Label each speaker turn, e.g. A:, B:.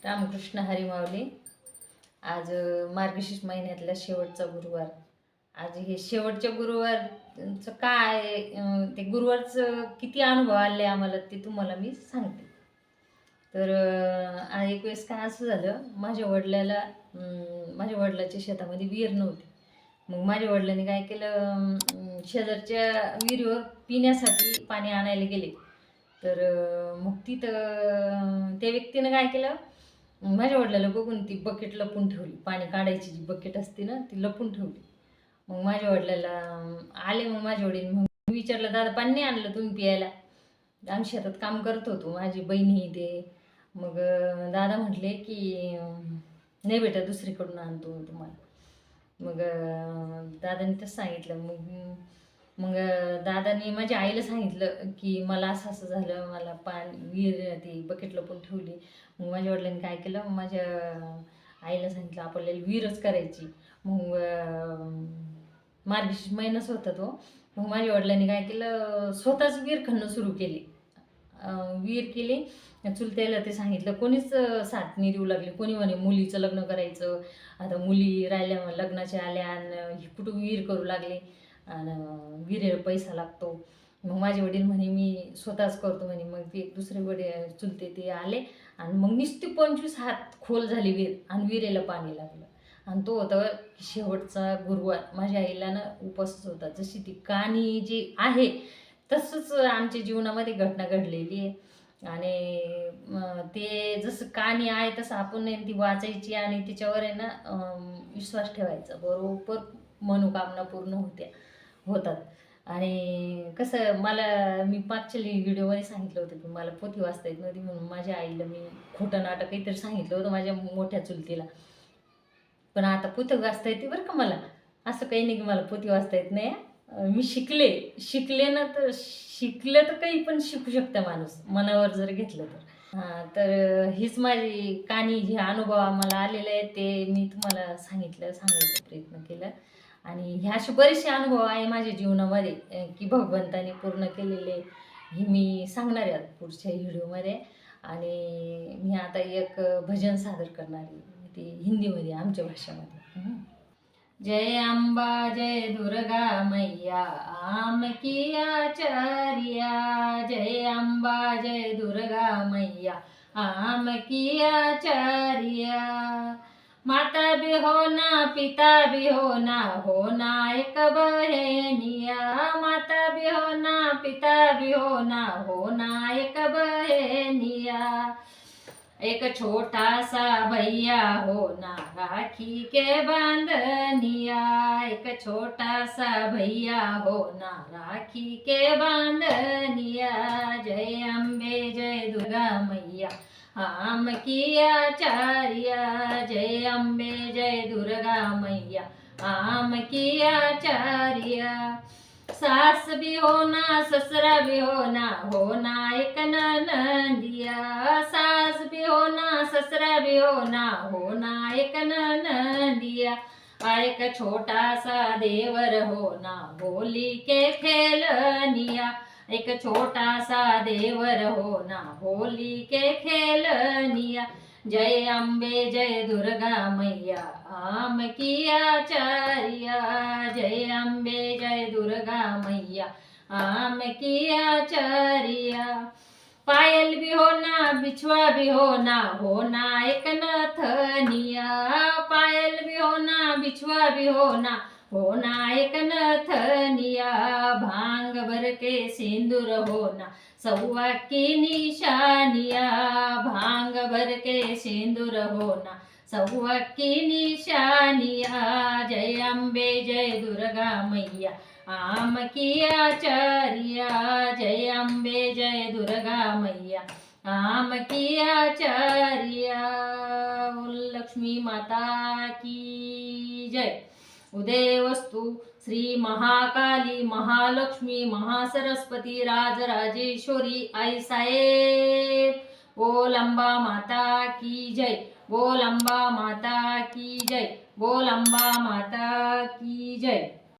A: रामकृष्ण हरी माऊली. आज मार्गशीर्ष महिन्यातला शेवटचा गुरुवार. आज हे शेवटच्या गुरुवारचं काय ते गुरुवारचं किती अनुभव आले आम्हाला ते तुम्हाला मी सांगते. तर एक वेळेस काय असं झालं, माझ्या वडिलाच्या शेतामध्ये विहीर नव्हती. मग माझ्या वडिलांनी काय केलं, शेजारच्या विहिरीवर पिण्यासाठी पाणी आणायला गेले. तर मग तिथं त्या व्यक्तीनं काय केलं, माझ्या वडिलाला बघून ती बकेट लपून ठेवली. पाणी काढायची जी बकेट असते ना, ती लपून ठेवली. मग माझ्या वडिलाला आले. मग माझे वडील मग विचारलं, दादा पाणी नाही आणलं तुम्ही प्यायला? आम्ही शेतात काम करत होतो, माझी बहिणी ते. मग दादा म्हटले की नाही बेटा, दुसरीकडून आणतो तुम्हाला. मग दादाने तसं सांगितलं. मग मग दादाने माझ्या आईला सांगितलं की मला असं असं झालं, मला पाणी विहीर ती बकेट लपून ठेवली. मग माझ्या वडिलांनी काय केलं, माझ्या आईला सांगितलं आपल्याला विहीरच करायची. मग मार्गशीर्ष महिनाच होता तो. मग माझ्या वडिलांनी काय केलं, स्वतःच विहीर खणणं सुरू केली. विहीर केली. चुलत्याला ते सांगितलं, कोणीच साथ नाही देऊ लागले. कोणी म्हणे मुलीचं लग्न करायचं, आता मुली राहिल्या लग्नाच्या आल्या आणि कुठं विहीर करू लागले आणि विहिरीला पैसा लागतो. मग माझे वडील म्हणे मी स्वतःच करतो म्हणे. मग ते दुसरे वडील चुलते ते आले आणि मग नुसती 25 हात खोल झाली विहीर आणि विहिरीला पाणी लागलं. आणि तो होता शेवटचा गुरुवार. माझ्या आईला ना उपवासच होता. जशी ती कहाणी जी आहे तसंच आमच्या जीवनामध्ये घटना घडलेली आहे. आणि ते जसं कहाणी आहे तसं आपण ती वाचायची आणि त्याच्यावर आहे ना विश्वास ठेवायचा. बरोबर मनोकामना पूर्ण होतात. आणि कसं, मला मी मागच्या व्हिडिओमध्ये सांगितलं होतं की मला पोथी वाचता येत नव्हती, म्हणून माझ्या आईला मी खोटं नाटक काहीतरी सांगितलं होतं माझ्या मोठ्या चुलतीला. पण आता पोथी वाचता येते बरं का मला. असं काही नाही की मला पोथी वाचता येत नाही. मी शिकले ना, तर शिकलं तर काही पण शिकू शकतं माणूस, मनावर जर घेतलं तर. तर हीच माझी कहाणी, जे अनुभव आम्हाला आलेले आहेत ते मी तुम्हाला सांगायचा प्रयत्न केला. आणि ह्या असे बरेचसे अनुभव आहे माझ्या जीवनामध्ये की भगवंताने पूर्ण केलेले, हे मी सांगणार आहे पुढच्या व्हिडिओमध्ये. आणि मी आता एक भजन सादर करणार आहे, ते हिंदीमध्ये, आमच्या भाषेमध्ये. जय अंबा जय दुर्गा मैया आम की आचार्या, जय अंबा जय दुर्गा मैया आम की आचार्या। माता भी हो ना पिता भी हो ना एक बहनिया। माता भी हो ना पिता भी हो ना एक बहनिया। एक छोटा सा भैया होना राखी के बांधनिया। एक छोटा सा भैया होना राखी के बांधनिया। जय अम्बे जय दुर्गा मैया आम की आचार्या। जय अम्बे जय दुर्गा मैया आम की आचार्या। सास भी होना ससुरा भी होना एक ननदिया। सास भी होना ससुरा भी होना एक ननदिया। एक छोटा सा देवर होना होली के खेलनिया। एक छोटा सा देवर होना होली के खेलनिया। जय अम्बे जय दुर्गा मैया आम की आचार्या। जय अम्बे जय दुर्गा मैया आम की आचार्या। पायल भी होना बिछुआ भी होना एक नथनिया। पायल भी होना बिछुआ भी होना एक नथनिया। भांग भर के सिंदूर होना सौवा की निशानिया। भांग भर के सिंदूर होना सौवा की निशानिया। जय अम्बे जय दुर्गा मैया आम की आचार्या। जय अम्बे जय दुर्गा मैया आम की आचार्या। लक्ष्मी माता की जय। उदय वस्तु श्री महाकाली महालक्ष्मी महासरस्वती राजराजेश्वरी आई साहेब। बोल अंबा माता की जय। बोल अंबा माता की जय। बोल अंबा माता की जय।